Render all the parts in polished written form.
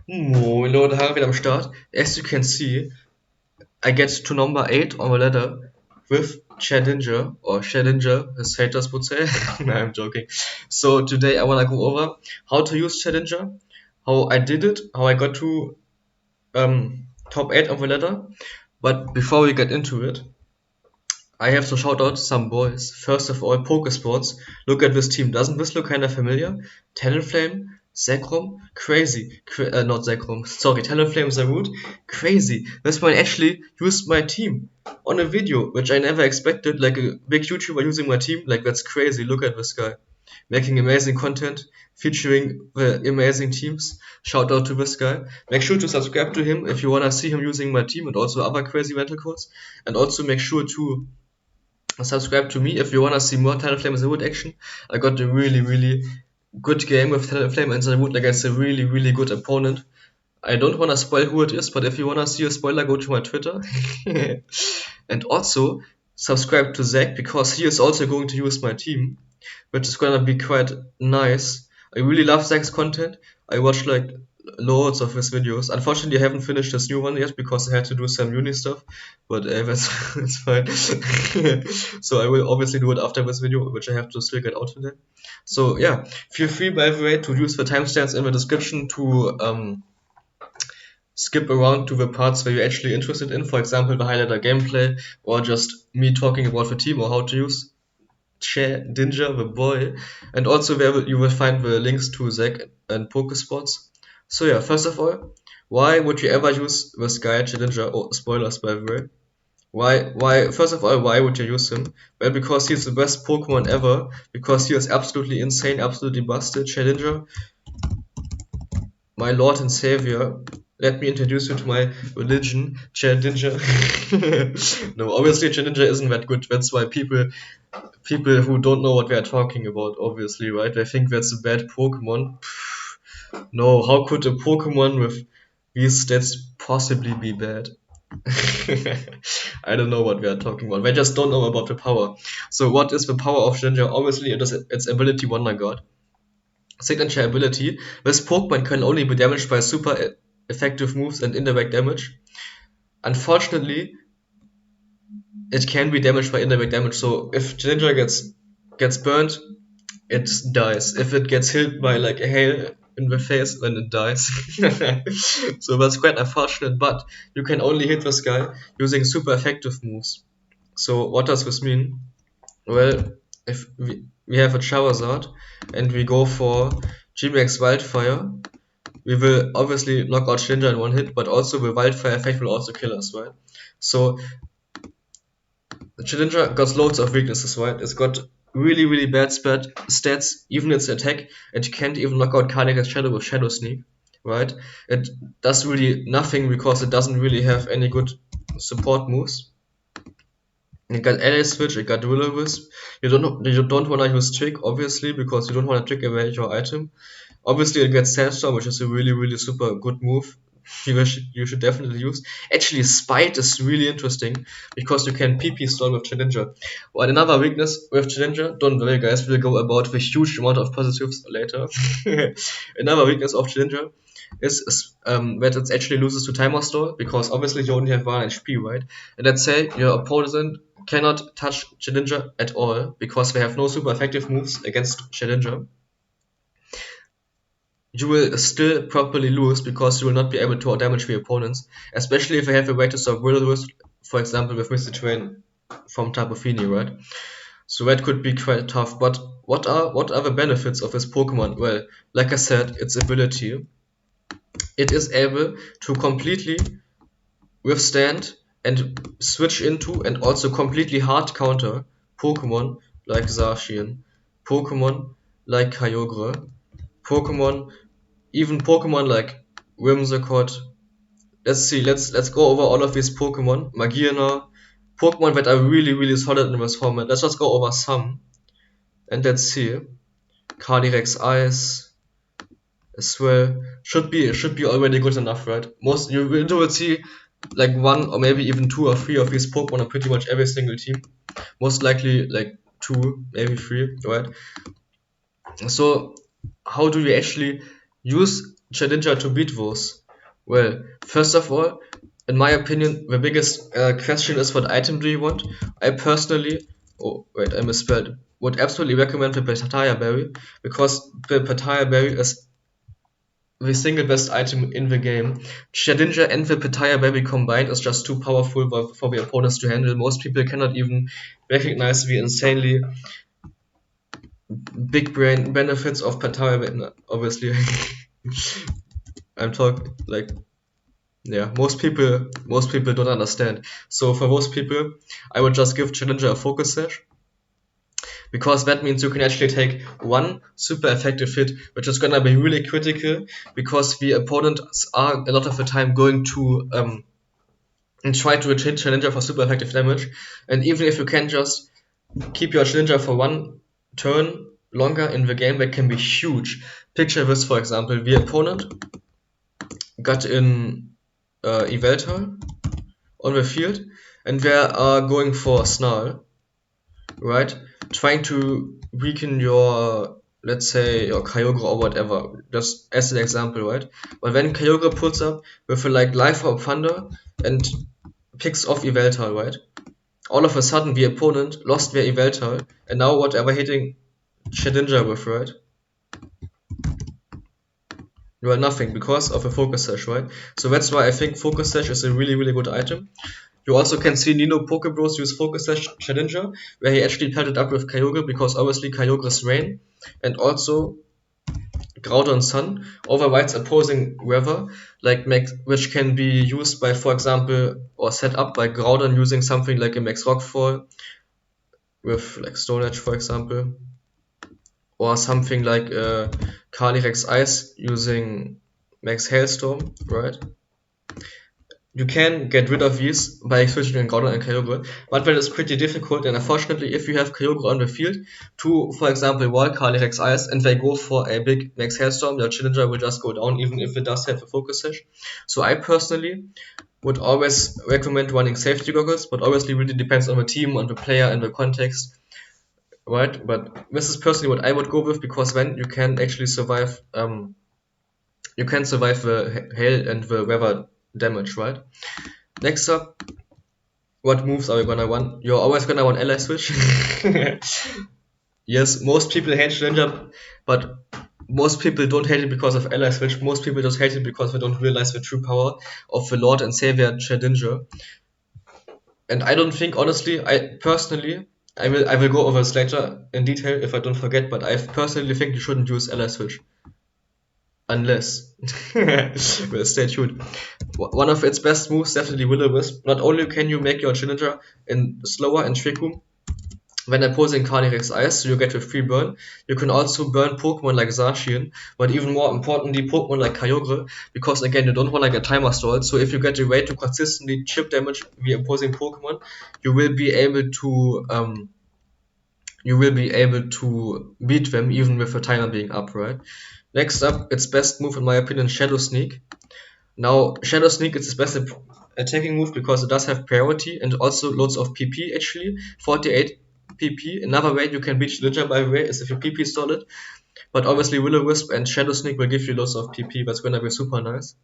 Moin da haben wir wieder am Start. As you can see, I get to number 8 on the ladder with Chadinja, or Shedinja, as haters would say. No, I'm joking. So today I wanna go over how to use Chadinja, how I did it, how I got to top 8 on the ladder. But before we get into it, I have to shout out some boys. First of all, Pokesports. Look at this team. Doesn't this look kinda familiar? Talonflame, Zekrom, crazy. Not Zekrom, sorry, Talonflame, Zarude, crazy. This one actually used my team on a video, which I never expected. Like a big YouTuber using my team, like that's crazy. Look at this guy. Making amazing content, featuring the amazing teams. Shout out to this guy. Make sure to subscribe to him if you wanna see him using my team and also other crazy mental codes. And also make sure to subscribe to me if you wanna see more Talonflame and Zarude action. I got a really good game with Talonflame and Zarude against a really good opponent. I don't wanna spoil who it is, but if you wanna see a spoiler, go to my Twitter. And also subscribe to Zach because he is also going to use my team, which is gonna be quite nice. I really love Zach's content. I watched like loads of his videos. Unfortunately, I haven't finished this new one yet because I had to do some uni stuff, but that's fine. So I will obviously do it after this video, which I have to still get out today. So yeah, feel free by the way to use the timestamps in the description to skip around to the parts where you're actually interested in, for example, the highlighter gameplay, or just me talking about the team or how to use Chadinja, the boy, and also where you will find the links to Zach and Pokesports. So yeah, first of all, why would you ever use this guy Chadinja? Oh, spoilers by the way. Why? First of all, why would you use him? Well, because he's the best Pokemon ever. Because he is absolutely insane, absolutely busted. Chadinja, my lord and savior. Let me introduce you to my religion, Chadinja. No, obviously Chadinja isn't that good. That's why people who don't know what we are talking about, obviously, right? They think that's a bad Pokemon. No, how could a Pokemon with these stats possibly be bad? I don't know what we are talking about. They just don't know about the power. So what is the power of Shedinja? Obviously, it is its ability Wonder God. Signature ability. This Pokemon can only be damaged by super effective moves and indirect damage. Unfortunately, it can be damaged by indirect damage. So if Shedinja gets burned, it dies. If it gets hit by like a hail in the face, then it dies. So that's quite unfortunate, but you can only hit this guy using super effective moves. So what does this mean? Well, if we have a Charizard and we go for G-Max Wildfire, we will obviously knock out Shedinja in one hit, but also the Wildfire effect will also kill us, right? So Chadinja got loads of weaknesses, right? It's got really bad stats, even its attack. It can't even knock out Cardiac's Shadow with Shadow Sneak, right? It does really nothing because it doesn't really have any good support moves. It got LA Switch, it got Will-O-Wisp. You don't want to use Trick, obviously, because you don't want to trick away your item. Obviously, it gets Sandstorm, which is a really super good move. You should definitely use. Actually, Spite is really interesting because you can PP Storm with Chedinja. Well, another weakness with Chedinja, don't worry guys, we'll go about the huge amount of positives later. Another weakness of Chedinja is that it actually loses to Timer Stall because obviously you only have 1 HP, right? And let's say your opponent cannot touch Chedinja at all because they have no super effective moves against Chedinja. You will still probably lose because you will not be able to outdamage the opponents, especially if they have a way to stop Will-O-Wisp, for example with Misty Train from Tapu Fini, right? So that could be quite tough. But what are the benefits of this Pokemon? Well, like I said, its ability. It is able to completely withstand and switch into and also completely hard counter Pokemon like Zacian, Pokemon like Kyogre, Pokemon even Pokemon like Whimsicott. Let's see, let's go over all of these Pokemon. Magiana, Pokemon that are really solid in this format. Let's just go over some. And let's see. Calyrex Ice as well. Should be already good enough, right? Most you will see like 1 or maybe even 2 or 3 of these Pokemon on pretty much every single team. Most likely like 2, maybe 3, right? So how do you actually use Chadinja to beat those? Well, first of all, in my opinion, the biggest question is what item do you want? I personally, oh wait, I misspelled, would absolutely recommend the Pataya Berry, because the Pataya Berry is the single best item in the game. Shedinja and the Pataya Berry combined is just too powerful for the opponents to handle. Most people cannot even recognize the insanely big brain benefits of Pataya Berry. No, obviously, I'm talking like, yeah, most people don't understand. So for most people, I would just give Challenger a focus sash, because that means you can actually take one super effective hit, which is gonna be really critical, because the opponents are a lot of the time going to and try to hit Challenger for super effective damage. And even if you can just keep your Challenger for one turn longer in the game, that can be huge. Picture this, for example, the opponent got in Eveltal on the field, and they are going for Snarl, right? Trying to weaken your, let's say, your Kyogre or whatever, just as an example, right? But then Kyogre pulls up with a like Life Orb Thunder and picks off Eveltal, right? All of a sudden, the opponent lost their Eveltal, and now whatever hitting Shedinja with, right? You are nothing because of a Focus Sash, right? So that's why I think Focus Sash is a really good item. You also can see Nino Pokebros use Focus Sash Chadinja, where he actually paired it up with Kyogre, because obviously Kyogre's Rain and also Groudon Sun overrides opposing weather, like which can be used by, for example, or set up by Groudon using something like a Max Rockfall with like Stone Edge, for example, or something like Calyrex Ice using Max Hailstorm, right? You can get rid of these by switching in Groudon and Kyogre, but that is pretty difficult, and unfortunately if you have Kyogre on the field to, for example, wall Calyrex Ice and they go for a big Max Hailstorm, your Challenger will just go down even if it does have a Focus Sash. So I personally would always recommend running safety goggles, but obviously really depends on the team, on the player and the context, right? But this is personally what I would go with, because then you can actually survive the hail and the weather damage, right? Next up, what moves are you gonna want? You're always gonna want ally switch. Yes, most people hate Shedinja, but most people don't hate it because of ally switch. Most people just hate it because they don't realize the true power of the Lord and Savior Chadinja. And I don't think, honestly, I will go over this later in detail if I don't forget, but I personally think you shouldn't use ally switch. Unless, well, stay tuned. One of its best moves, definitely Will-O-Wisp. Not only can you make your Challenger in slower and Trick Room when opposing Calyrex Ice, so you get a free burn. You can also burn Pokemon like Zacian, but even more importantly, Pokemon like Kyogre, because again, you don't want to get timer stalled. So if you get a way to consistently chip damage the opposing Pokemon, you will be able to beat them even with a timer being up, right? Next up, its best move in my opinion, Shadow Sneak. Now, Shadow Sneak is its best attacking move because it does have priority and also loads of PP actually, 48 PP. Another way you can beat Shedinja, by the way, is if you PP stall it. But obviously Will-O-Wisp and Shadow Sneak will give you lots of PP, that's gonna be super nice.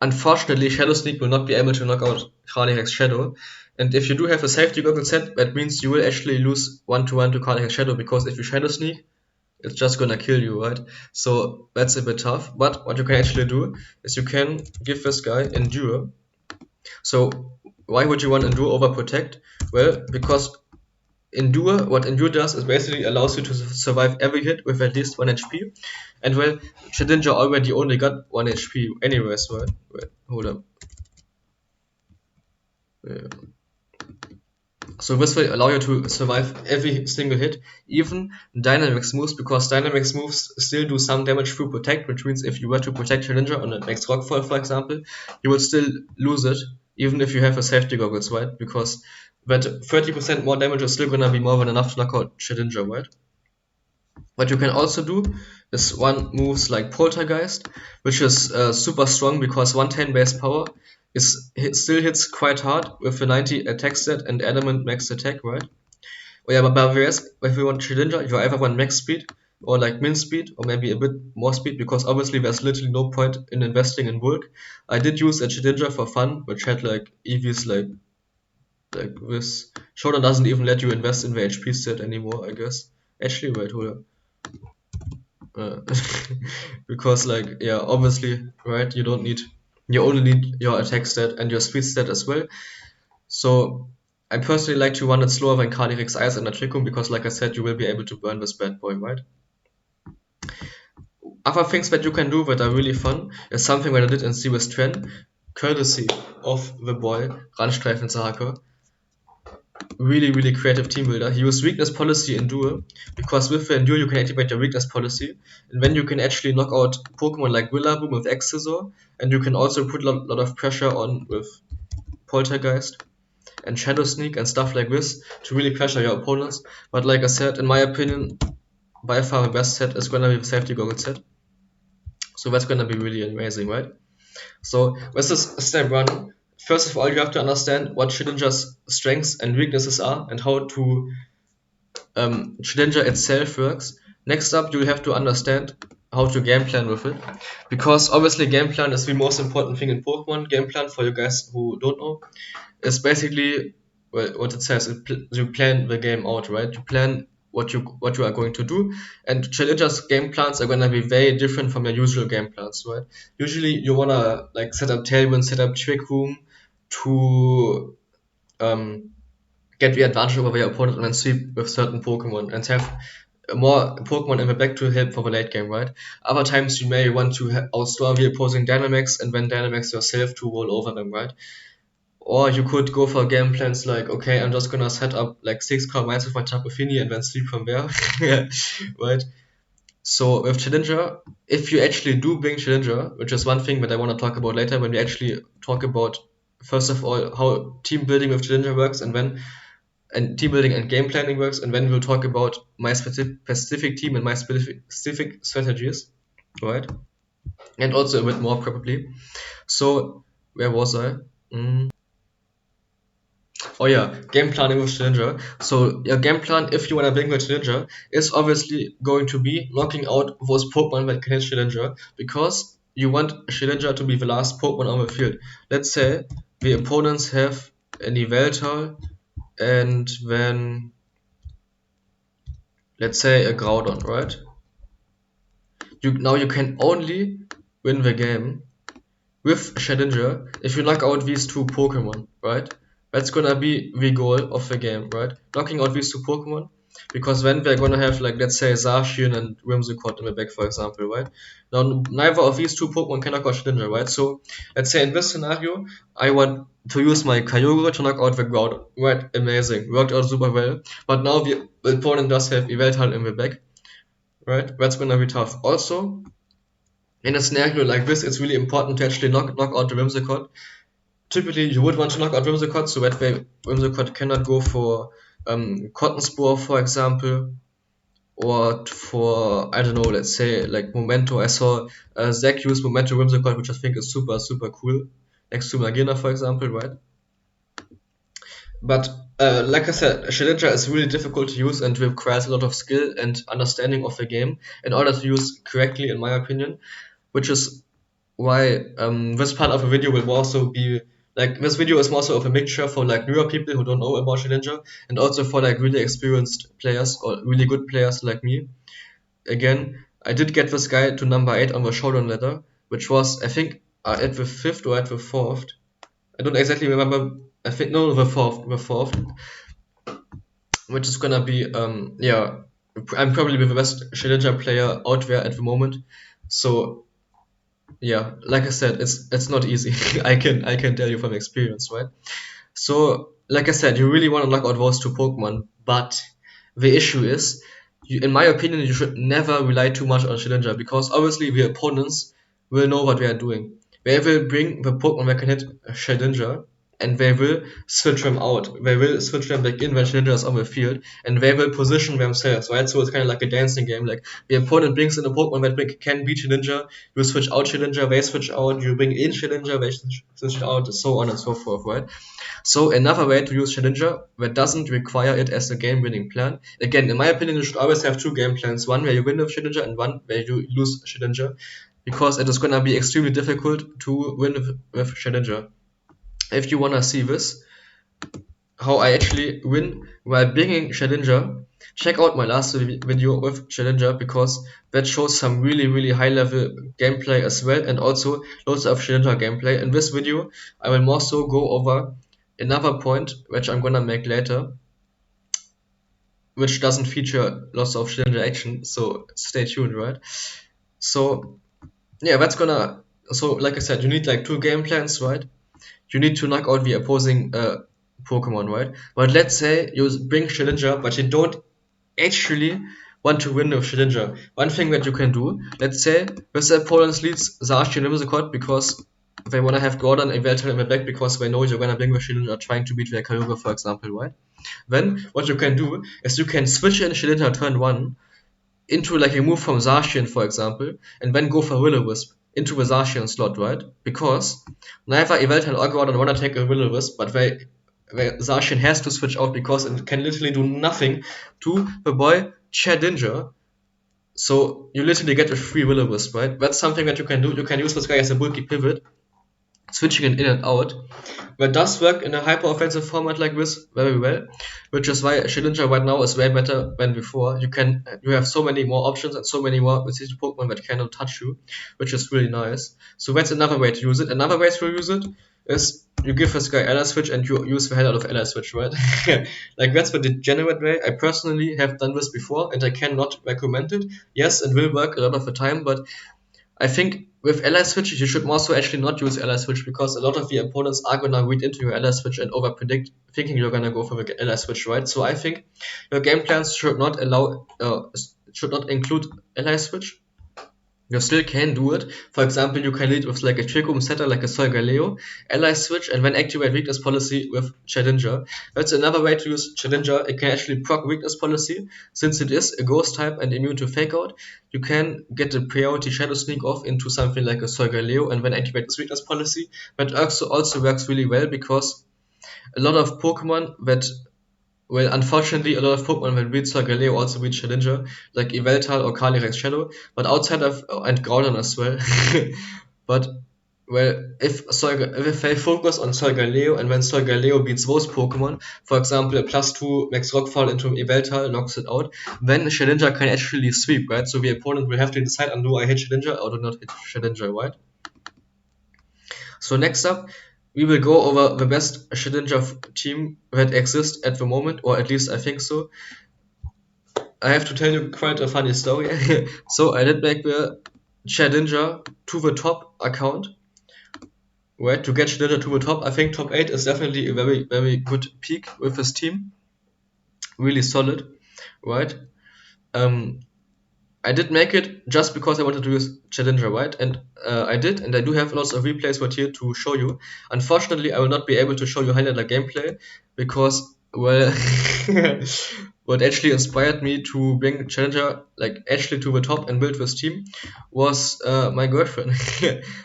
Unfortunately, Shadow Sneak will not be able to knock out Calyrex Shadow. And if you do have a safety goggle set, that means you will actually lose 1-1 to Calyrex Shadow, because if you Shadow Sneak, it's just gonna kill you, right? So that's a bit tough. But what you can actually do is you can give this guy Endure. So why would you want Endure over Protect? Well, because what Endure does is basically allows you to survive every hit with at least 1 HP. And well, Shedinja already only got 1 HP anyways, right? Wait, hold up. Yeah. So this will allow you to survive every single hit, even Dynamax moves, because Dynamax moves still do some damage through Protect, which means if you were to Protect Chadinja on a Max Rockfall, for example, you would still lose it, even if you have a safety goggles, right? Because that 30% more damage is still gonna be more than enough to knock out Chadinja, right? What you can also do is one moves like Poltergeist, which is super strong because 110 base power still hits quite hard with a 90 attack stat and adamant max attack, right? Oh yeah, but if you want Chadinja, you either want max speed, or like min speed, or maybe a bit more speed, because obviously there's literally no point in investing in bulk. I did use a Chadinja for fun, which had like EVs like this. Shodan doesn't even let you invest in the HP set anymore, I guess. Actually, wait, hold up. Uh, because like yeah, obviously, right? You only need your attack stat and your speed stat as well. So I personally like to run it slower than Kali Ice and Atrikum because, like I said, you will be able to burn this bad boy, right? Other things that you can do that are really fun is something that I did in Series 10, courtesy of the boy Randstreifensaker. Really creative team builder. He used weakness policy in duel because with the endure you can activate your weakness policy, and then you can actually knock out Pokemon like Willaboom with Excisor, and you can also put a lot of pressure on with Poltergeist and Shadow Sneak and stuff like this to really pressure your opponents. But like I said, in my opinion, by far the best set is gonna be the safety goggle set. So that's gonna be really amazing, right? So this is step one. First of all, you have to understand what Shedinja's strengths and weaknesses are and how to Chadinja itself works. Next up, you have to understand how to game plan with it, because obviously game plan is the most important thing in Pokemon. Game plan, for you guys who don't know, is basically, well, what it says. You plan the game out, right? You plan what you are going to do, and Chadinja's game plans are gonna be very different from your usual game plans, right? Usually, you wanna like set up Tailwind, set up Trick Room to um get the advantage over your opponent and then sweep with certain Pokemon and have more Pokemon in the back to help for the late game, right? Other times you may want to outscore the opposing Dynamax and then Dynamax yourself to roll over them, right? Or you could go for game plans like, okay, I'm just gonna set up like 6 core mines with my Tapu Fini and then sweep from there, right? So with Chedinja, if you actually do bring Chedinja, which is one thing that I want to talk about later when we actually talk about, first of all, how team building with Chedinja works, and team building and game planning works, and then we'll talk about my specific team and my specific strategies, right? And also a bit more probably. So where was I? Oh yeah, game planning with Challenge. So your game plan, if you wanna bring the Challenge, is obviously going to be knocking out those Pokemon that can hit Challenge, because you want Challenge to be the last Pokemon on the field. Let's say the opponents have an Yveltal and then let's say a Groudon, right? You can only win the game with Shedinja if you knock out these two Pokemon, right? That's gonna be the goal of the game, right? Knocking out these two Pokemon, because then they're gonna have like, let's say, Zacian and Whimsicott in the back, for example, right? Now neither of these two Pokemon can knock out Shedinja, right? So let's say in this scenario, I want to use my Kyogre to knock out the Groudon, right? Amazing, worked out super well. But now the opponent does have Yveltal in the back, right? That's gonna be tough. Also, in a scenario like this, it's really important to actually knock out the Whimsicott. Typically, you would want to knock out Whimsicott, so that way Whimsicott cannot go for Cotton Spore, for example, or for, I don't know, let's say like Memento. I saw Zach use Memento Whimsicott, which I think is super cool, next to Magina, for example, right? But like I said, Shedinja is really difficult to use and requires a lot of skill and understanding of the game in order to use correctly, in my opinion, which is why this part of the video will also be like, this video is more so of a mixture for like newer people who don't know about Shedinja, and also for like really experienced players or really good players like me. Again, I did get this guy to number 8 on the showdown ladder, which was, I think, at the 5th or at the 4th. I don't exactly remember. I think no, the 4th, which is gonna be yeah. I'm probably the best Shedinja player out there at the moment. So yeah, like I said, it's not easy. I can tell you from experience, right? So like I said, you really want to knock out those two Pokemon, but the issue is, in my opinion, you should never rely too much on Shedinja, because obviously the opponents will know what they are doing. They will bring the Pokemon that can hit Shedinja, and they will switch them out. They will switch them back in when Shedinja is on the field, and they will position themselves, right? So it's kind of like a dancing game. Like the opponent brings in a Pokemon that can beat Shedinja, you switch out Shedinja, they switch out, you bring in Shedinja, they switch out, so on and so forth, right? So another way to use Shedinja that doesn't require it as a game-winning plan. Again, in my opinion, you should always have two game plans: one where you win with Shedinja and one where you lose Shedinja, because it is gonna be extremely difficult to win with Shedinja. If you wanna see this, how I actually win while bringing Chadinja, check out my last video with Chadinja, because that shows some really high level gameplay as well, and also loads of Chadinja gameplay. In this video I will more so go over another point which I'm gonna make later, which doesn't feature lots of Chadinja action, so stay tuned, right? So yeah, that's gonna, so like I said, you need like two game plans, right? You need to knock out the opposing Pokemon, right? But let's say you bring Shedinja, but you don't actually want to win with Shedinja. One thing that you can do, let's say, with the opponent leads Zacian Whimsicott because they want to have Gordon and Yveltal in the back because they know you're gonna bring with Shedinja trying to beat their Kyogre, for example, right? Then what you can do is you can switch in Shedinja turn 1 into like a move from Zacian, for example, and then go for Will-O-Wisp into the Zacian slot, right? Because neither Yveltal or Gordon wanna take a Will-O-Wisp, but Zacian has to switch out because it can literally do nothing to the boy Chadinja. So you literally get a free Will-O-Wisp, right? That's something that you can do. You can use this guy as a bulky pivot, switching it in and out. That does work in a hyper offensive format like this very well, which is why Shedinja right now is way better than before. You have so many more options and so many more specific Pokemon that cannot touch you, which is really nice. So that's another way to use it. Another way to use it is you give this guy Ally Switch and you use the hell out of Ally Switch, right? Like that's the degenerate way. I personally have done this before and I cannot recommend it. Yes, it will work a lot of the time, but I think with Ally Switch, you should more so actually not use Ally Switch, because a lot of the opponents are gonna read into your Ally Switch and over predict, thinking you're gonna go for the Ally Switch, right? So I think your game plans should not include Ally Switch. You still can do it. For example, you can lead with like a Trick Room setter, like a Solgaleo, Ally Switch, and then activate Weakness Policy with Chadinja. That's another way to use Chadinja. It can actually proc Weakness Policy. Since it is a Ghost type and immune to Fake Out, you can get a priority Shadow Sneak off into something like a Solgaleo and then activate this Weakness Policy. But also works really well because a lot of Pokemon that, well, unfortunately, a lot of Pokemon that beat Solgaleo also beat Shedinja, like Yveltal or Calyrex Shadow, but outside of, and Groudon as well. But, well, if they focus on Solgaleo and when Solgaleo beats those Pokemon, for example, a +2 Max Rockfall into Yveltal knocks it out, then Shedinja can actually sweep, right? So the opponent will have to decide on, do I hit Shedinja or do not hit Shedinja, right? So next up, we will go over the best Shedinja team that exists at the moment, or at least I think so. I have to tell you quite a funny story. So I did make the Chadinja to the top account. Right, to get Chadinja to the top, I think top 8 is definitely a very good peak with this team. Really solid, right? I did make it just because I wanted to use Chadinja, right? And I did, and I do have lots of replays right here to show you. Unfortunately, I will not be able to show you highlighter gameplay because, well, what actually inspired me to bring Challenger like actually to the top and build this team was my girlfriend.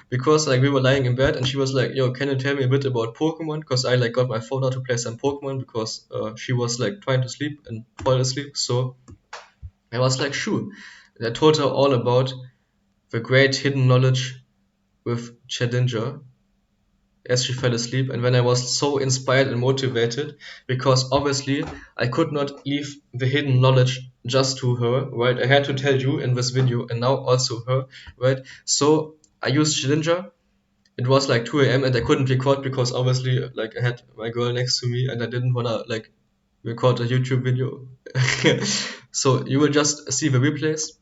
Because like we were lying in bed and she was like, yo, can you tell me a bit about Pokemon? Because I like got my phone out to play some Pokemon because she was like trying to sleep and fall asleep. So I was like, sure. And I told her all about the great hidden knowledge with Chadinja as she fell asleep, and when I was so inspired and motivated, because obviously I could not leave the hidden knowledge just to her, right? I had to tell you in this video and now also her, right? So I used Shedinja. It was like 2 a.m. and I couldn't record because obviously like I had my girl next to me and I didn't wanna like record a YouTube video. So you will just see the replays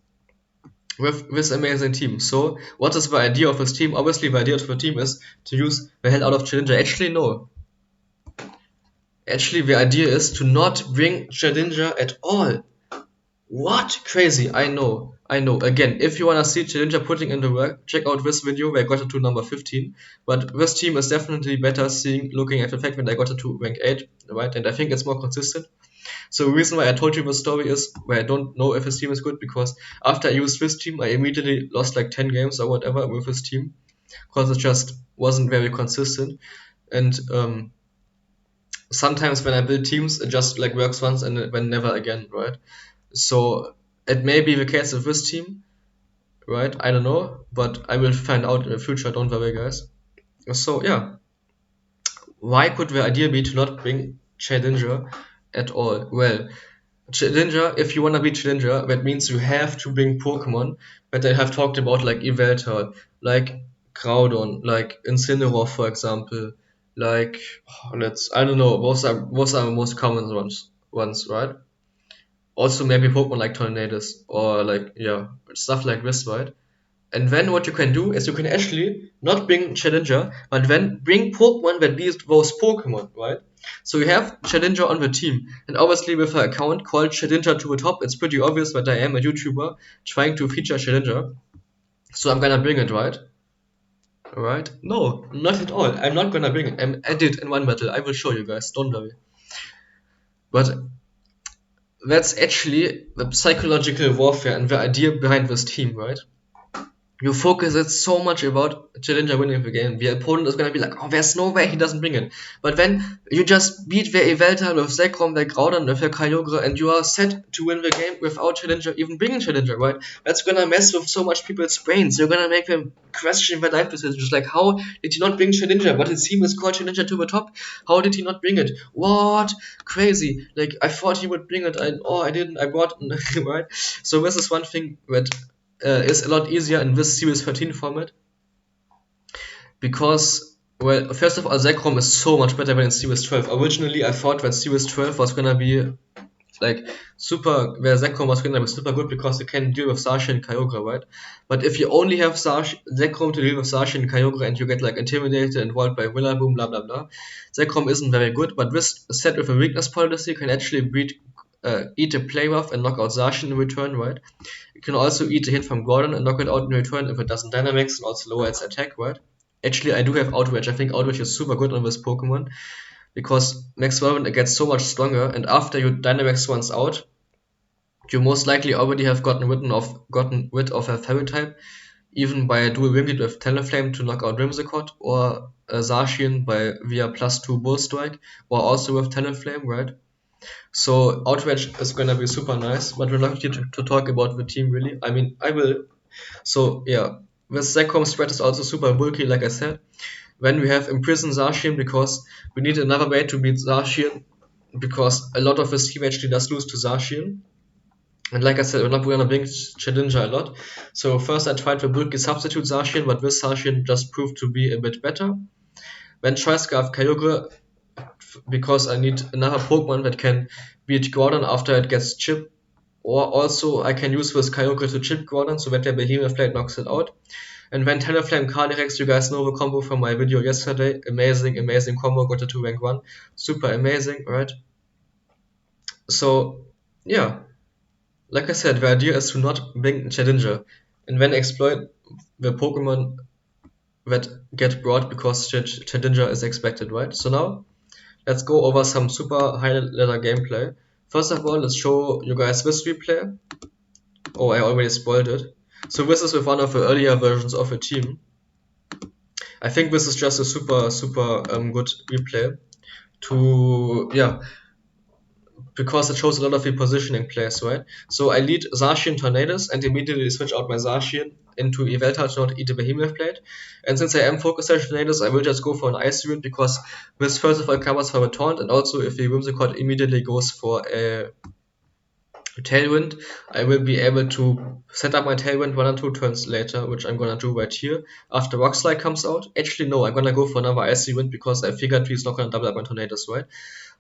with this amazing team. So what is the idea of this team? Obviously the idea of the team is to use the hell out of Chadinja. Actually no. Actually the idea is to not bring Chadinja at all. What? Crazy, I know. I know. Again, if you wanna see Chadinja putting in the work, check out this video where I got it to number 15. But this team is definitely better looking at the fact that I got it to rank 8, right? And I think it's more consistent. So the reason why I told you this story is where I don't know if his team is good, because after I used this team, I immediately lost like 10 games or whatever with his team, because it just wasn't very consistent. And sometimes when I build teams, it just like works once and then never again, right? So it may be the case with this team, right? I don't know, but I will find out in the future. Don't worry, guys. So yeah, why could the idea be to not bring Chedinja at all? Well, Chedinja, if you wanna be Chedinja, that means you have to bring Pokemon that I have talked about, like Yveltal, like Groudon, like Incineroar, for example, like I don't know, those are the most common ones, right? Also maybe Pokemon like Tornadus or like yeah, stuff like this, right? And then what you can do is you can actually not bring Shedinja, but then bring Pokemon that beat those Pokemon, right? So you have Shedinja on the team, and obviously with an account called Shedinja to the top, it's pretty obvious that I am a YouTuber trying to feature Shedinja. So I'm gonna bring it, right? Right? No, not at all. I'm not gonna bring it. I did in one battle. I will show you guys. Don't worry. But that's actually the psychological warfare and the idea behind this team, right? You focus it so much about Chadinja winning the game. The opponent is gonna be like, oh, there's no way he doesn't bring it. But then you just beat the Yveltal with Zekrom, the Groudon, with the Kyogre, and you are set to win the game without Chadinja even bringing Chadinja, right? That's gonna mess with so much people's brains. You're gonna make them question their life decisions. Like, how did he not bring Chadinja? But his team is called Chadinja to the top. How did he not bring it? What? Crazy. Like, I thought he would bring it. I didn't. I brought it, right? So this is one thing that is a lot easier in this Series 13 format, because, well, first of all, Zekrom is so much better than in Series 12. Originally, I thought that Series 12 was gonna be like where Zekrom was gonna be super good because you can deal with Zacian and Kyogre, right? But if you only have Zekrom to deal with Zacian and Kyogre and you get like intimidated and walled by Willaboom, blah blah blah, Zekrom isn't very good. But this set with a weakness policy can actually eat a play buff and knock out Zacian in return, right? You can also eat a hit from Gordon and knock it out in return if it doesn't Dynamax and also lower its attack, right? Actually, I do have Outrage. I think Outrage is super good on this Pokemon because Max Velvin gets so much stronger, and after you Dynamax once out, you most likely already have gotten rid of a Fairy type, even by a dual Winged with Talonflame to knock out Whimsicott, or a Zacian via +2 Bull Strike, or also with Talonflame, right? So Outrage is gonna be super nice, but we're not here to talk about the team really. I mean, I will. So yeah, this Zekrom spread is also super bulky, like I said. Then we have Imprison Zacian because we need another way to beat Zacian, because a lot of this team actually does lose to Zacian. And like I said, we're not gonna bring Chadinja a lot. So first I tried the bulky substitute Zacian, but this Zacian just proved to be a bit better. Then Tri-Scarf Kyogre, because I need another Pokemon that can beat Gordon after it gets chipped, or also I can use this Kyogre to chip Gordon so that the Behemoth Blade knocks it out. And then Talonflame Calyrex, you guys know the combo from my video yesterday. Amazing, amazing combo, got it to rank 1. Super amazing, right? So, yeah. Like I said, the idea is to not bring Chadinja and then exploit the Pokemon that get brought because Chadinja is expected, right? So now, let's go over some super high level gameplay. First of all, let's show you guys this replay. Oh, I already spoiled it. So this is with one of the earlier versions of the team. I think this is just a super good replay because it shows a lot of the positioning plays, right? So I lead Zacian Tornadus and immediately switch out my Zacian into Yveltal to not eat a Behemoth Blade. And since I am focused on Tornadus, I will just go for an Icy Wind because this first of all covers for a taunt, and also if the Whimsicott immediately goes for a Tailwind, I will be able to set up my Tailwind 1 or 2 turns later, which I'm gonna do right here after Rock Slide comes out. Actually, no, I'm gonna go for another Icy Wind because I figured he's not gonna double up my Tornadus, right?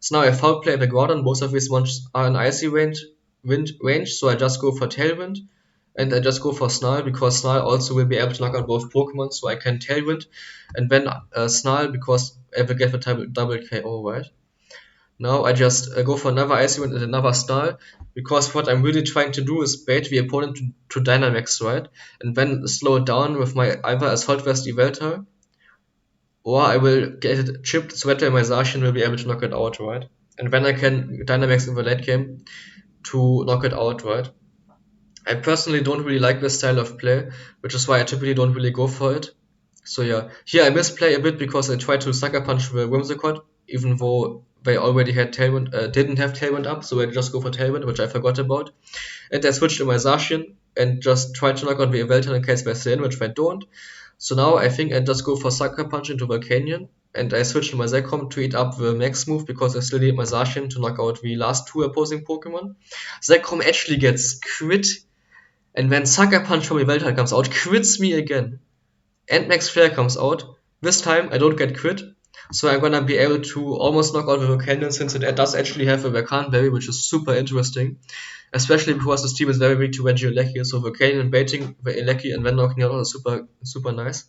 So now I foul play the Gordon. Both of these ones are in Icy range, so I just go for Tailwind, and I just go for Snarl because Snarl also will be able to knock out both Pokemon, so I can Tailwind, and then Snarl because I will get the double KO, right? Now I just go for another ice event and another stall, because what I'm really trying to do is bait the opponent to Dynamax, right? And then slow it down with my either Assault Vest Eveltal, or I will get it chipped so that way my Zacian will be able to knock it out, right? And then I can Dynamax in the late game to knock it out, right? I personally don't really like this style of play, which is why I typically don't really go for it. So yeah, here I misplay a bit because I tried to Sucker Punch the Whimsicott, even though they already had Tailwind, didn't have Tailwind up, so I just go for Tailwind, which I forgot about. And I switched to my Zacian and just tried to knock out the Eveltal in case they stay in, which they don't. So now I think I just go for Sucker Punch into Volcanion, and I switch to my Zekrom to eat up the Max move because I still need my Zacian to knock out the last two opposing Pokemon. Zekrom actually gets crit, and when Sucker Punch from Eveltal comes out, crits me again. And Max Flare comes out. This time I don't get crit, so I'm gonna be able to almost knock out the Volcanion since it does actually have a Volcan Berry, which is super interesting. Especially because this team is very weak to Regieleki, so Volcanion baiting the Eleki and then knocking it out is super nice.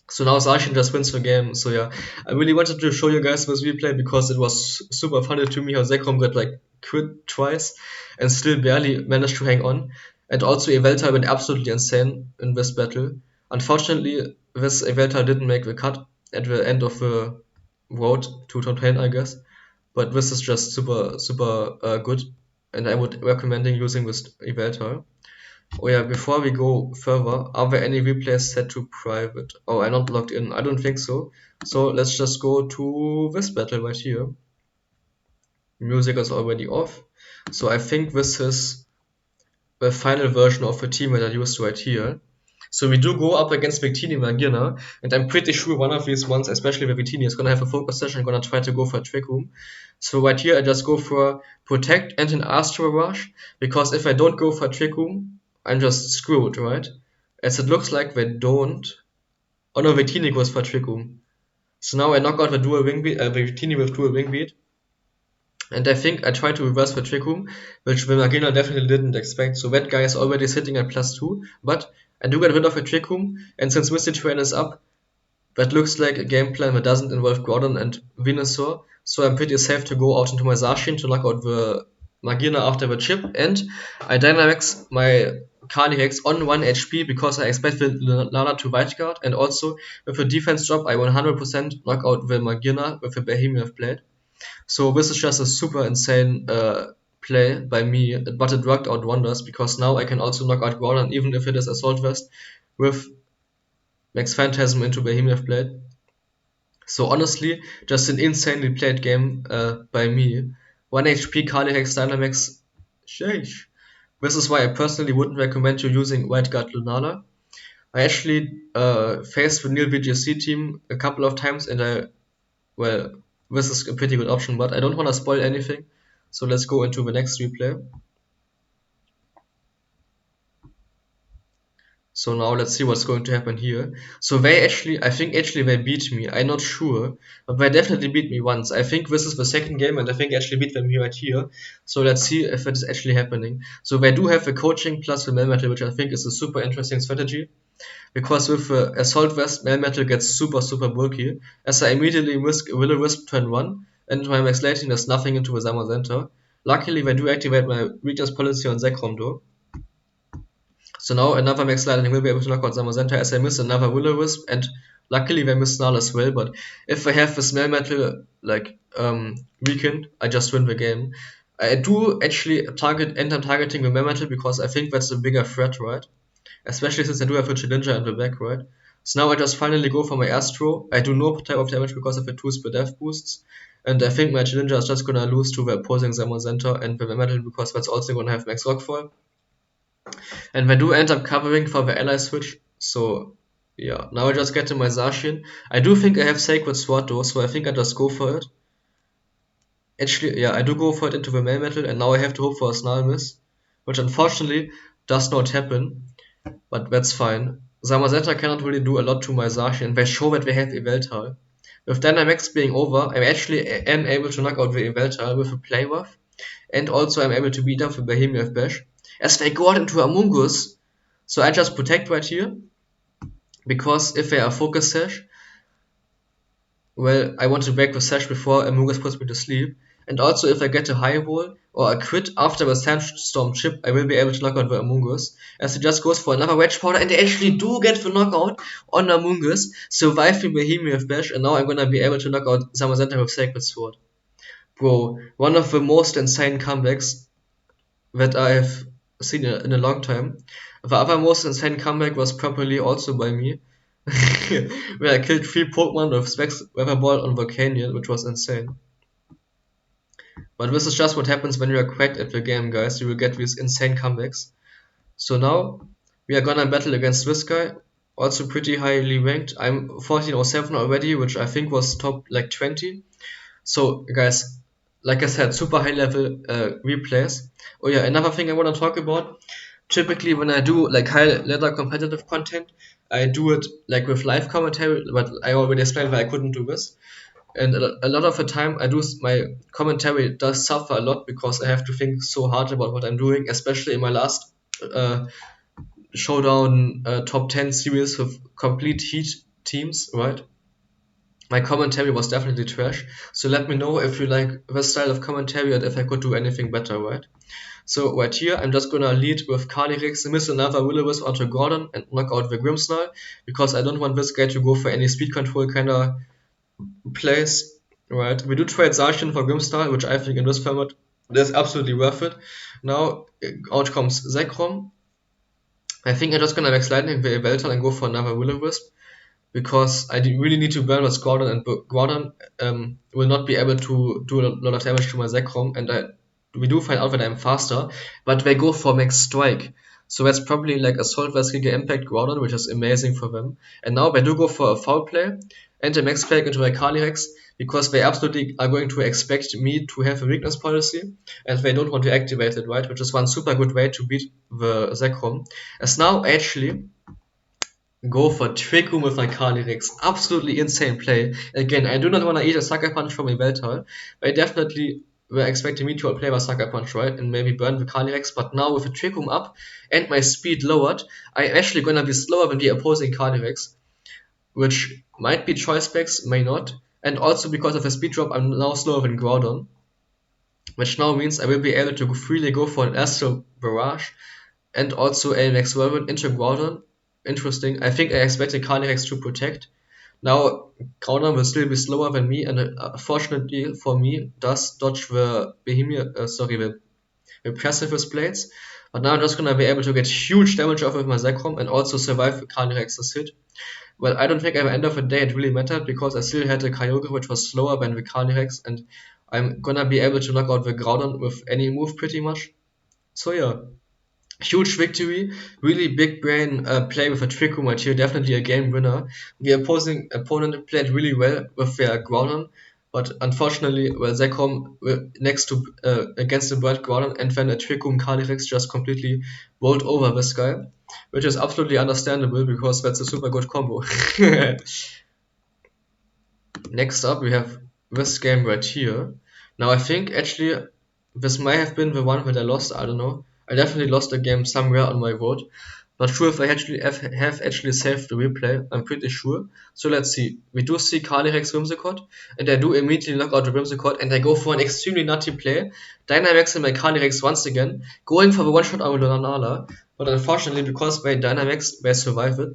So now Zacian just wins the game. So yeah, I really wanted to show you guys this replay because it was super funny to me how Zekrom got like crit twice and still barely managed to hang on. And also Eveltal went absolutely insane in this battle. Unfortunately, this Eveltal didn't make the cut at the end of the road to top 10, I guess. But this is just super good, and I would recommending using this Eveltal. Oh yeah, before we go further, are there any replays set to private? Oh, I'm not logged in. I don't think so. So let's just go to this battle right here. Music is already off. So I think this is the final version of the team that I used right here. So we do go up against Victini Magina, and I'm pretty sure one of these ones, especially with Victini, is gonna have a focus session and gonna try to go for a Trick Room. So right here I just go for Protect and an Astro Rush, because if I don't go for a Trick Room, I'm just screwed, right? As it looks like they don't. Oh no, Victini goes for a Trick Room. So now I knock out the dual Wing Beat, Victini with dual Wing Beat. And I think I tried to reverse the Trick Room, which Magina definitely didn't expect. So that guy is already sitting at +2, but I do get rid of a Trick Room, and since Misty Train is up, that looks like a game plan that doesn't involve Groudon and Venusaur, so I'm pretty safe to go out into my Zacian to knock out the Magina after the chip, and I Dynamax my Calyrex on 1 HP because I expect the Lana to White Guard, and also with a defense drop I 100% knock out the Magina with a Behemoth Blade. So this is just a super insane play by me, but it worked out wonders because now I can also knock out Groudon even if it is Assault Vest with Max Phantasm into Behemoth Blade. So honestly, just an insanely played game by me. 1 HP Calyrex Dynamax, sheesh. This is why I personally wouldn't recommend you using White Guard Lunala. I actually faced the Neil VGC team a couple of times and well, this is a pretty good option, but I don't want to spoil anything. So let's go into the next replay. So now let's see what's going to happen here. So I think they beat me. I'm not sure, but they definitely beat me once. I think this is the second game, and I think I actually beat them here right here. So let's see if it is actually happening. So they do have the coaching plus the Melmetal, which I think is a super interesting strategy. Because with the Assault Vest, Melmetal gets super bulky, as I immediately risk Will-O-Wisp turn 1, and my Max Lightning does nothing into the Summer Center. Luckily, they do activate my Weakness Policy on Zekrom though. So now another Max Lightning will be able to knock out Summer Center as I miss another Will-O-Wisp, and luckily they miss Snarl as well, but if I have this Melmetal weakened, I just win the game. I do actually end up targeting the Melmetal because I think that's a bigger threat, right? Especially since I do have a Chadinja in the back, right? So now I just finally go for my Astro. I do no type of damage because of the 2 speed F boosts. And I think my Chadinja is just gonna lose to the opposing Summer Center and the Metal because that's also gonna have Max Rockfall. And I do end up covering for the ally switch. So yeah, now I just get to my Zacian. I do think I have Sacred Sword though, so I think I just go for it. Actually, yeah, I do go for it into the Metal, and now I have to hope for a Snarl miss, which unfortunately does not happen. But that's fine. Zamazenta cannot really do a lot to my Zacian. They show that they have Eveltal. With Dynamax being over, I actually am able to knock out the Eveltal with a Play Rough. And also I'm able to beat up the Behemoth Bash. As they go out into Amoonguss. So I just protect right here. Because if they are Focus Sash, well, I want to break the Sash before Amoonguss puts me to sleep. And also if I get a high roll or a crit after the sandstorm chip, I will be able to knock out the Amoonguss, as it just goes for another wedge powder, and they actually do get the knockout on Amoonguss, surviving Bohemian Bash, and now I'm gonna be able to knock out Zamazenta with Sacred Sword. Bro, one of the most insane comebacks that I've seen in a long time. The other most insane comeback was probably also by me, where I killed 3 Pokemon with Specs Weather Ball on Volcanion, which was insane. But this is just what happens when you are cracked at the game, guys. You will get these insane comebacks. So now we are gonna battle against this guy, also pretty highly ranked. I'm 1407 already, which I think was top like 20. So guys, like I said, super high level replays. Oh yeah, another thing I want to talk about. Typically when I do like high level competitive content, I do it like with live commentary, but I already explained why I couldn't do this. And a lot of the time my commentary does suffer a lot because I have to think so hard about what I'm doing, especially in my last showdown top 10 series with complete heat teams, right? My commentary was definitely trash. So let me know if you like this style of commentary and if I could do anything better, right? So right here, I'm just gonna lead with Calyrex, miss another Will-O-Wisp onto Gordon and knock out the Grimmsnarl, because I don't want this guy to go for any speed control kinda plays, right? We do trade Zacian for Grimmsnarl, which I think in this format is absolutely worth it. Now out comes Zekrom. I think I'm just gonna max Lightning the Yveltal and go for another Will-O-Wisp, because I really need to burn with Gordon, and Gordon will not be able to do a lot of damage to my Zekrom, and we do find out that I'm faster, but they go for Max Strike. So that's probably like Assault vs Giga Impact Gordon, which is amazing for them. And now they do go for a foul play and a Max Strike into my Calyrex, because they absolutely are going to expect me to have a weakness policy, and they don't want to activate it, right? Which is one super good way to beat the Zekrom. As now actually go for Trick Room with my Calyrex. Absolutely insane play. Again, I do not want to eat a Sucker Punch from Yveltal. They definitely were expecting me to play my Sucker Punch, right? And maybe burn the Calyrex. But now with the Trick Room up and my speed lowered, I'm actually going to be slower than the opposing Calyrex, which might be choice specs, may not. And also because of the speed drop, I'm now slower than Groudon, which now means I will be able to freely go for an Astral Barrage and also a Max Whirlwind into Groudon. Interesting. I think I expected Calyrex to protect. Now Groudon will still be slower than me, and fortunately for me, does dodge the the Precipice Blades. But now I'm just gonna be able to get huge damage off with my Zekrom and also survive Calyrex's hit. Well, I don't think at the end of the day it really mattered, because I still had a Kyogre which was slower than the Calyrex, and I'm gonna be able to knock out the Groudon with any move pretty much. So yeah. Huge victory, really big brain play with a Trick Room right here, definitely a game winner. The opposing opponent played really well with their Groudon, but unfortunately, well, Zekrom next to against the bird Groudon, and then a Trick Room Calyrex just completely rolled over this guy, which is absolutely understandable because that's a super good combo. Next up, we have this game right here. Now, I think actually this might have been the one that I lost. I don't know. I definitely lost a game somewhere on my road. Not sure if I actually have actually saved the replay. I'm pretty sure. So let's see. We do see Calyrex Whimsicott, and I do immediately knock out the Whimsicott, and I go for an extremely nutty play. Dynamaxing my Calyrex once again, going for the one-shot on Lunala, but unfortunately, because they Dynamax, they survive it.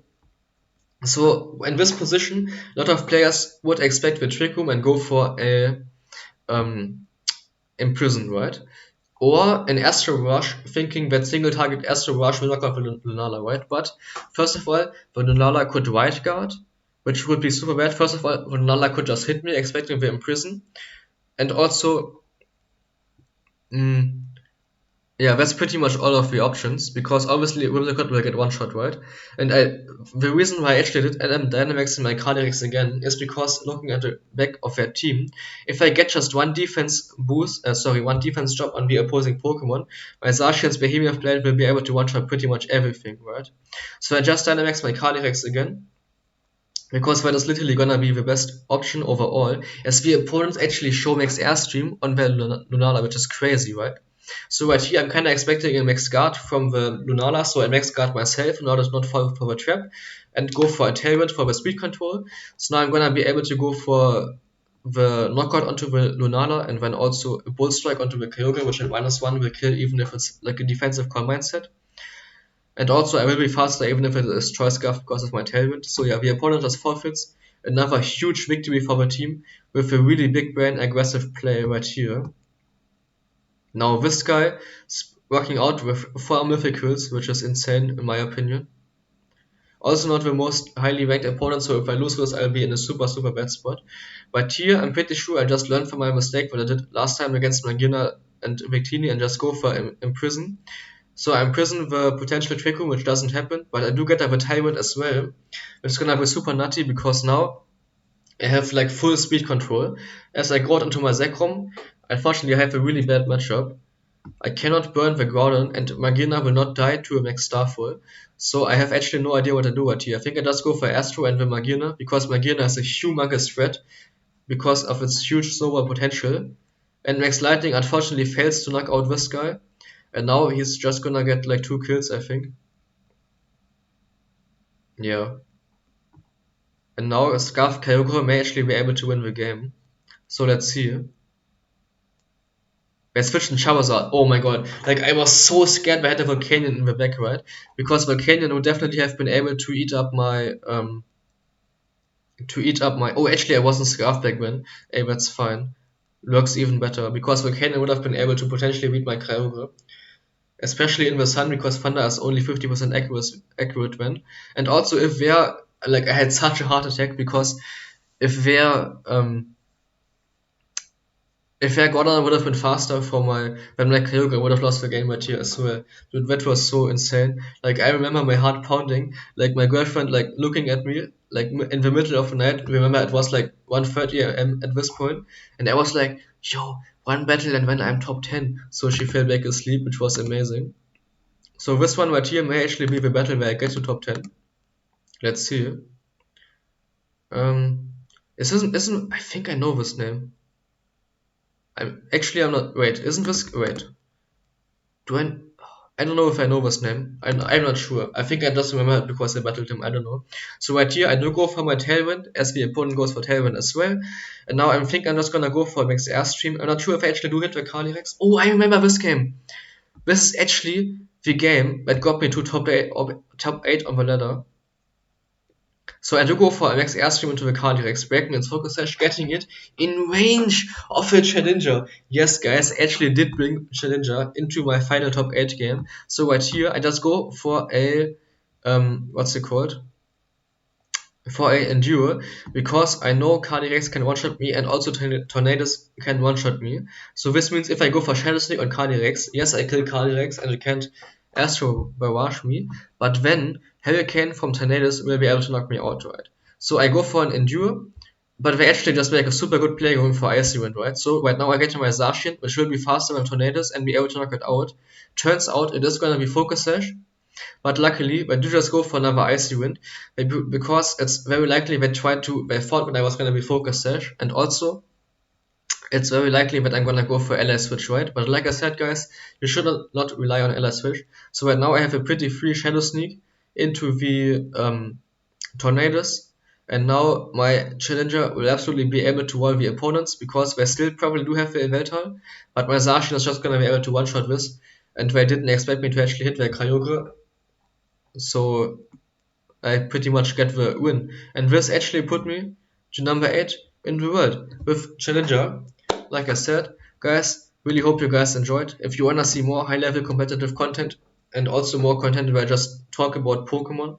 So in this position, a lot of players would expect the Trick Room and go for a Imprison, right? Or an Astral Rush, thinking that single target Astral Rush will knock out the Lunala, right? But first of all, the Lunala could White Guard, which would be super bad. First of all, the Lunala could just hit me, expecting the Imprison. And also, yeah, that's pretty much all of the options, because obviously Whimsicott will get one shot, right? And the reason why I actually did Dynamax in my Calyrex again is because, looking at the back of their team, if I get just one defense one defense drop on the opposing Pokemon, my Zacian's Behemoth Blade will be able to one shot pretty much everything, right? So I just Dynamax my Calyrex again, because that is literally gonna be the best option overall, as the opponents actually show Max Airstream on their Lunala, which is crazy, right? So right here I'm kinda expecting a Max Guard from the Lunala, so I Max Guard myself in order to not fall for the trap, and go for a Tailwind for the speed control. So now I'm gonna be able to go for the knockout onto the Lunala, and then also a bull strike onto the Kyogre, which at -1 will kill even if it's like a defensive core mindset. And also I will be faster even if it is Choice Scarf because of my Tailwind. So yeah, the opponent just forfeits. Another huge victory for the team with a really big brain aggressive play right here. Now this guy is working out with 4 Mythicals, which is insane in my opinion. Also not the most highly ranked opponent, so if I lose this I'll be in a super bad spot. But here I'm pretty sure I just learned from my mistake what I did last time against Magina and Victini and just go for Imprison. So I imprison the potential Trick Room, which doesn't happen, but I do get a Tailwind as well, which is gonna be super nutty because now I have like full speed control. As I go out into my Zekrom, unfortunately I have a really bad matchup. I cannot burn the Groudon and Magina will not die to a max Starfall. So I have actually no idea what I do right here. I think I just go for Astro and the Magina because Magina is a humongous threat because of its huge snowball potential. And Max Lightning unfortunately fails to knock out this guy. And now he's just gonna get like 2 kills, I think. Yeah. And now Scarf Kyogre may actually be able to win the game. So let's see. They switched in Charizard. Oh my god. Like I was so scared I had a Volcanion in the back, right? Because Volcanion would definitely have been able to eat up my oh actually I wasn't Scarf back then. Hey, that's fine. Lurks even better. Because Volcanion would have been able to potentially beat my Kyogre. Especially in the sun because Thunder is only 50% accurate when. And also if there like I had such a heart attack because if there Gordon would have been faster for my then my Kyogre would have lost the game right here as well. Dude, that was so insane. Like I remember my heart pounding, like my girlfriend like looking at me like in the middle of the night. Remember it was like 1:30 a.m. at this point, and I was like, yo, one battle and then I'm top 10. So she fell back asleep, which was amazing. So this one right here may actually be the battle where I get to top 10. Let's see. Isn't I think I know this name. I'm not. Wait, isn't this? Wait, do I? I don't know if I know this name. I'm not sure. I think I just remember it because I battled him. I don't know. So right here, I do go for my Tailwind as the opponent goes for Tailwind as well. And now I think I'm just gonna go for Max Airstream. I'm not sure if I actually do hit the Calyrex. Oh, I remember this game. This is actually the game that got me to top 8 on the ladder. So I do go for a max airstream into the Calyrex, breaking its focus sash, getting it in range of a Chadinja. Yes, guys, I actually did bring Chadinja into my final top 8 game. So right here, I just go for a, what's it called? For a Endure, because I know Calyrex can one-shot me and also Tornadus can one-shot me. So this means if I go for Shadow Sneak on Calyrex, yes, I kill Calyrex and it can't Astro Barrage me, but then Hurricane from Tornadus will be able to knock me out, right? So I go for an Endure, but they actually just make a super good play going for Icy Wind, right? So right now I get to my Zacian, which will be faster than Tornadus and be able to knock it out. Turns out it is gonna be Focus Sash, but luckily, I do just go for another Icy Wind because it's very likely they thought that I was gonna be Focus Sash, and also it's very likely that I'm gonna go for Ally Switch, right? But like I said, guys, you should not rely on Ally Switch. So right now I have a pretty free Shadow Sneak into the Tornadus, and now my Challenger will absolutely be able to wall the opponents because they still probably do have the Yveltal, but my Zacian is just gonna be able to one-shot this, and they didn't expect me to actually hit their Kyogre. So I pretty much get the win. And this actually put me to number 8 in the world with Challenger. Like I said, guys, really hope you guys enjoyed. If you wanna see more high level competitive content and also more content where I just talk about Pokemon,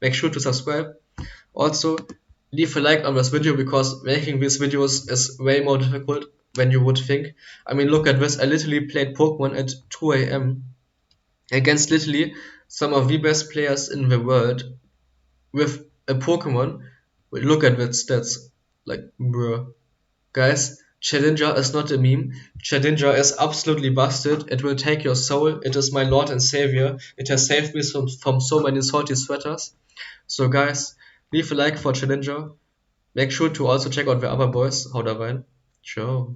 make sure to subscribe. Also, leave a like on this video because making these videos is way more difficult than you would think. I mean, look at this, I literally played Pokemon at 2 a.m. against literally some of the best players in the world with a Pokemon. Look at that stats. Like, bruh. Guys, Chadinja is not a meme. Chadinja is absolutely busted. It will take your soul. It is my lord and savior. It has saved me from so many salty sweaters. So guys, leave a like for Chadinja. Make sure to also check out the other boys. Haut rein. Ciao.